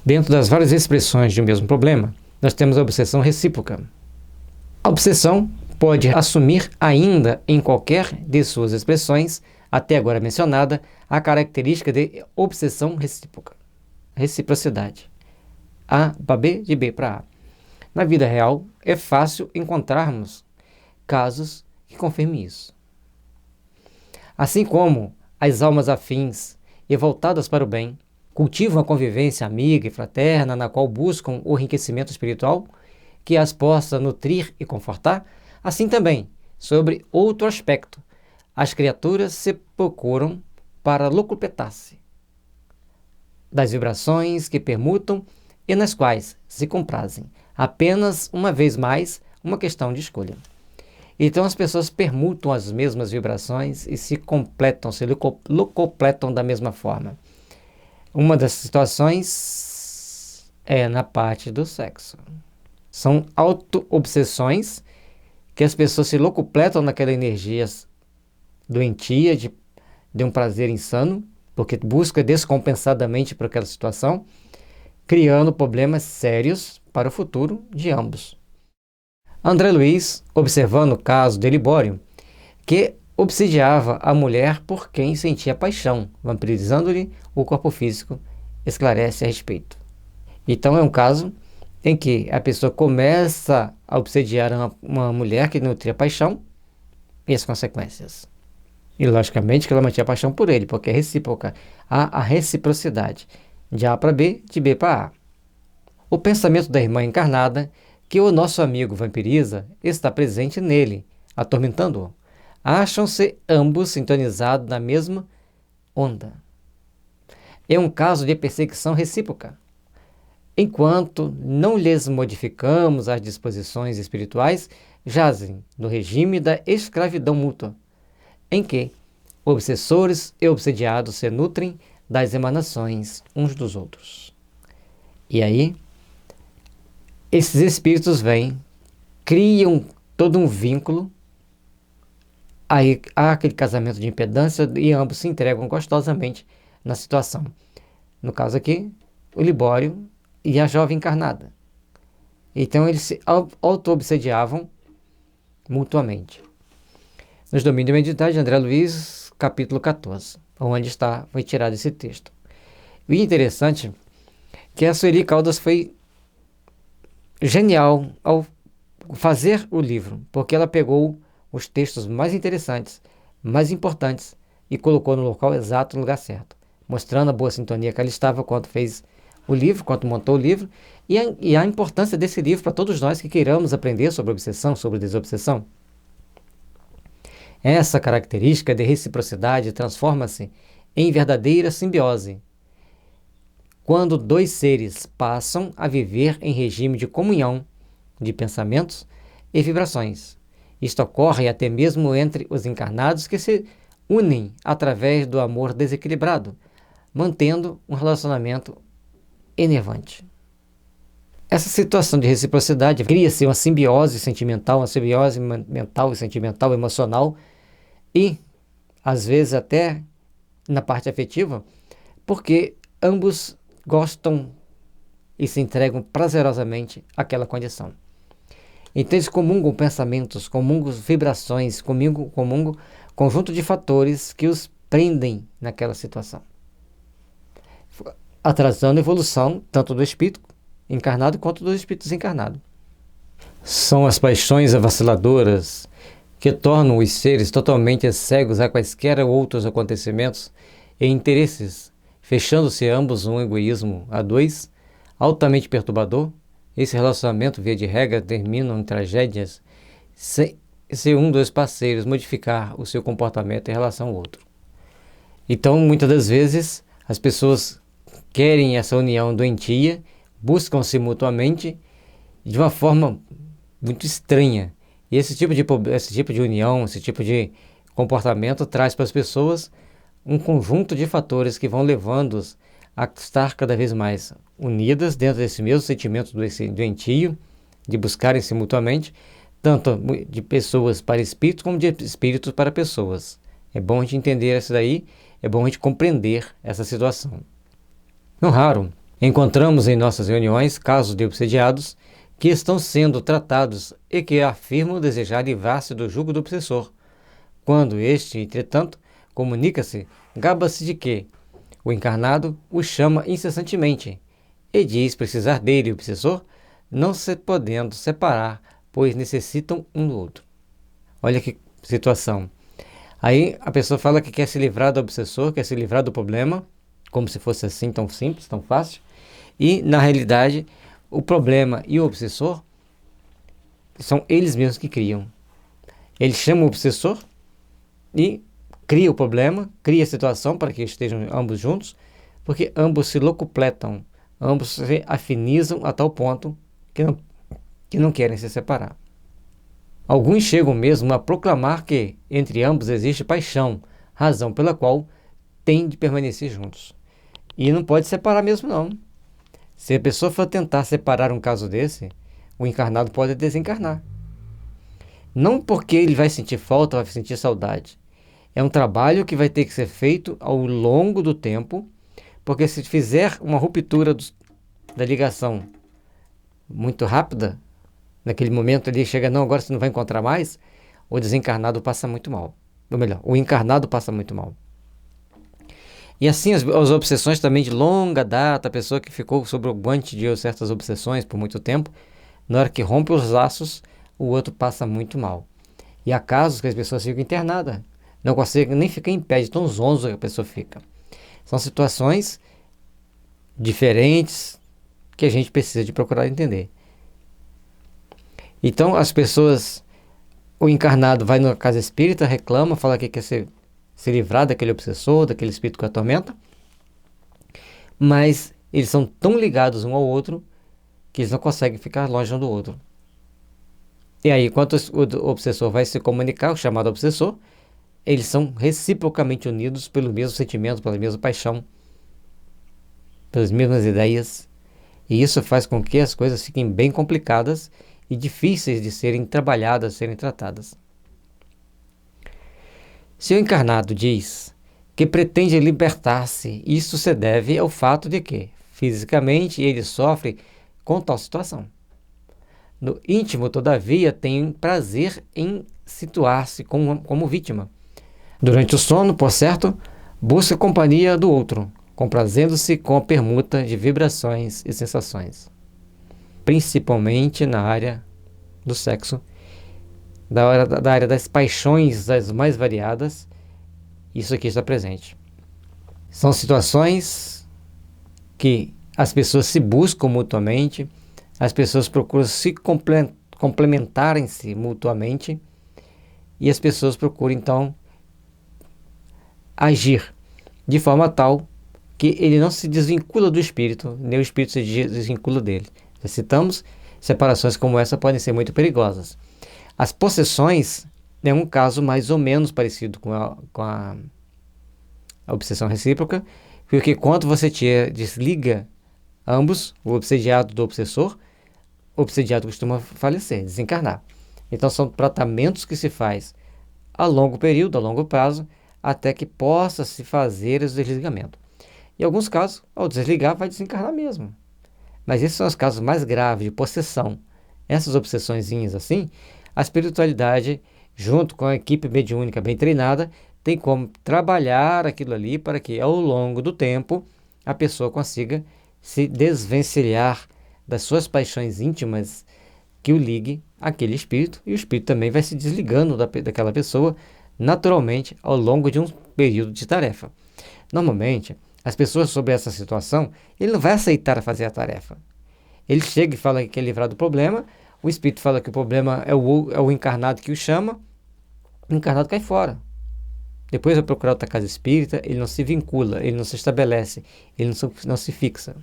Dentro das várias expressões de um mesmo problema, nós temos a obsessão recíproca. A obsessão pode assumir ainda em qualquer de suas expressões, até agora mencionada, a característica de obsessão recíproca. Reciprocidade. A para B, de B para A. Na vida real, é fácil encontrarmos casos que confirmem isso. Assim como as almas afins e voltadas para o bem cultivam a convivência amiga e fraterna, na qual buscam o enriquecimento espiritual, que as possa nutrir e confortar, assim também, sobre outro aspecto, as criaturas se procuram para locupletar-se das vibrações que permutam e nas quais se comprazem. Apenas, uma vez mais, uma questão de escolha. Então as pessoas permutam as mesmas vibrações e se completam, se locupletam da mesma forma. Uma das situações é na parte do sexo. São auto-obsessões que as pessoas se locupletam naquela energia doentia de um prazer insano, porque busca descompensadamente por aquela situação, criando problemas sérios para o futuro de ambos. André Luiz, observando o caso de Libório, que obsidiava a mulher por quem sentia paixão, vampirizando-lhe o corpo físico, esclarece a respeito. Então é um caso em que a pessoa começa a obsediar uma mulher que nutria paixão e as consequências. E logicamente que ela mantinha paixão por ele, porque é recíproca. Há a reciprocidade, de A para B, de B para A. O pensamento da irmã encarnada, que o nosso amigo vampiriza, está presente nele, atormentando-o. Acham-se ambos sintonizados na mesma onda. É um caso de perseguição recíproca. Enquanto não lhes modificamos as disposições espirituais, jazem no regime da escravidão mútua, em que obsessores e obsediados se nutrem das emanações uns dos outros. E aí, esses espíritos vêm, criam todo um vínculo, aí há aquele casamento de impedância e ambos se entregam gostosamente na situação. No caso aqui, o Libório e a jovem encarnada. Então eles se auto-obsediavam mutuamente. Nos Domínios da Mediunidade, André Luiz, capítulo 14, onde foi tirado esse texto. E interessante é que a Sueli Caldas foi genial ao fazer o livro, porque ela pegou os textos mais interessantes, mais importantes, e colocou no local exato, no lugar certo, mostrando a boa sintonia que ela estava quando fez o livro, quando montou o livro, e a importância desse livro para todos nós que queiramos aprender sobre obsessão, sobre desobsessão. Essa característica de reciprocidade transforma-se em verdadeira simbiose, quando dois seres passam a viver em regime de comunhão de pensamentos e vibrações. Isto ocorre até mesmo entre os encarnados que se unem através do amor desequilibrado, mantendo um relacionamento enervante. Essa situação de reciprocidade cria-se uma simbiose sentimental, uma simbiose mental e sentimental, emocional, e às vezes até na parte afetiva, porque ambos gostam e se entregam prazerosamente àquela condição. Então eles comungam pensamentos, comungam vibrações, comungam conjunto de fatores que os prendem naquela situação, atrasando a evolução tanto do espírito encarnado quanto do espírito desencarnado. São as paixões vaciladoras que tornam os seres totalmente cegos a quaisquer outros acontecimentos e interesses, fechando-se ambos um egoísmo a dois, altamente perturbador. Esse relacionamento, via de regra, termina em tragédias se um dos parceiros modificar o seu comportamento em relação ao outro. Então, muitas das vezes, as pessoas querem essa união doentia, buscam-se mutuamente de uma forma muito estranha. E esse tipo de união, esse tipo de comportamento traz para as pessoas um conjunto de fatores que vão levando-os a estar cada vez mais unidas dentro desse mesmo sentimento doentio, de buscarem-se mutuamente, tanto de pessoas para espíritos como de espíritos para pessoas. É bom a gente entender isso daí, é bom a gente compreender essa situação. Não raro, Encontramos em nossas reuniões casos de obsediados que estão sendo tratados e que afirmam desejar livrar-se do jugo do obsessor, quando este, entretanto, comunica-se, gaba-se de que o encarnado o chama incessantemente e diz precisar dele, o obsessor, não se podendo separar, pois necessitam um do outro. Olha que situação. Aí a pessoa fala que quer se livrar do obsessor, quer se livrar do problema, como se fosse assim tão simples, tão fácil, e na realidade o problema e o obsessor são eles mesmos que criam. Ele chama o obsessor e cria o problema, cria a situação para que estejam ambos juntos, porque ambos se locupletam, ambos se afinizam a tal ponto que não querem se separar. Alguns chegam mesmo a proclamar que entre ambos existe paixão, razão pela qual têm de permanecer juntos. E não pode separar mesmo não. Se a pessoa for tentar separar um caso desse, o encarnado pode desencarnar. Não porque ele vai sentir falta ou vai sentir saudade. É um trabalho que vai ter que ser feito ao longo do tempo, porque se fizer uma ruptura da ligação muito rápida, naquele momento ele chega, não, agora você não vai encontrar mais, o desencarnado passa muito mal. Ou melhor, o encarnado passa muito mal. E assim as obsessões também de longa data, a pessoa que ficou sob o guante de certas obsessões por muito tempo, na hora que rompe os laços, o outro passa muito mal. E há casos que as pessoas ficam internadas, não conseguem nem ficar em pé de tão zonzo que a pessoa fica. São situações diferentes que a gente precisa de procurar entender. Então as pessoas, o encarnado vai na casa espírita, reclama, fala que quer se livrar daquele obsessor, daquele espírito que atormenta, mas eles são tão ligados um ao outro que eles não conseguem ficar longe um do outro. E aí, enquanto o obsessor vai se comunicar, o chamado obsessor, eles são reciprocamente unidos pelo mesmo sentimento, pela mesma paixão, pelas mesmas ideias, e isso faz com que as coisas fiquem bem complicadas e difíceis de serem trabalhadas, serem tratadas. Se o encarnado diz que pretende libertar-se, isso se deve ao fato de que, fisicamente, ele sofre com tal situação. No íntimo, todavia, tem prazer em situar-se como vítima. Durante o sono, por certo, busca a companhia do outro, comprazendo-se com a permuta de vibrações e sensações, principalmente na área do sexo, da área das paixões das mais variadas. Isso aqui está presente. São situações que as pessoas se buscam mutuamente, as pessoas procuram se complementarem-se mutuamente e as pessoas procuram então agir de forma tal que ele não se desvincula do espírito, nem o espírito se desvincula dele. Já citamos, separações como essa podem ser muito perigosas. As possessões é um caso mais ou menos parecido com a obsessão recíproca, porque quando você desliga ambos, o obsediado do obsessor, o obsediado costuma falecer, desencarnar. Então são tratamentos que se faz a longo período, a longo prazo, até que possa se fazer esse desligamento. Em alguns casos, ao desligar, vai desencarnar mesmo. Mas esses são os casos mais graves de possessão. Essas obsessõezinhas assim, a espiritualidade, junto com a equipe mediúnica bem treinada, tem como trabalhar aquilo ali para que, ao longo do tempo, a pessoa consiga se desvencilhar das suas paixões íntimas que o ligue àquele espírito, e o espírito também vai se desligando daquela pessoa naturalmente ao longo de um período de tarefa. Normalmente, as pessoas sobre essa situação, ele não vai aceitar fazer a tarefa. Ele chega e fala que quer livrar do problema, o espírito fala que o problema é o encarnado que o chama, o encarnado cai fora. Depois vai procurar outra casa espírita, ele não se vincula, ele não se estabelece, ele não se fixa.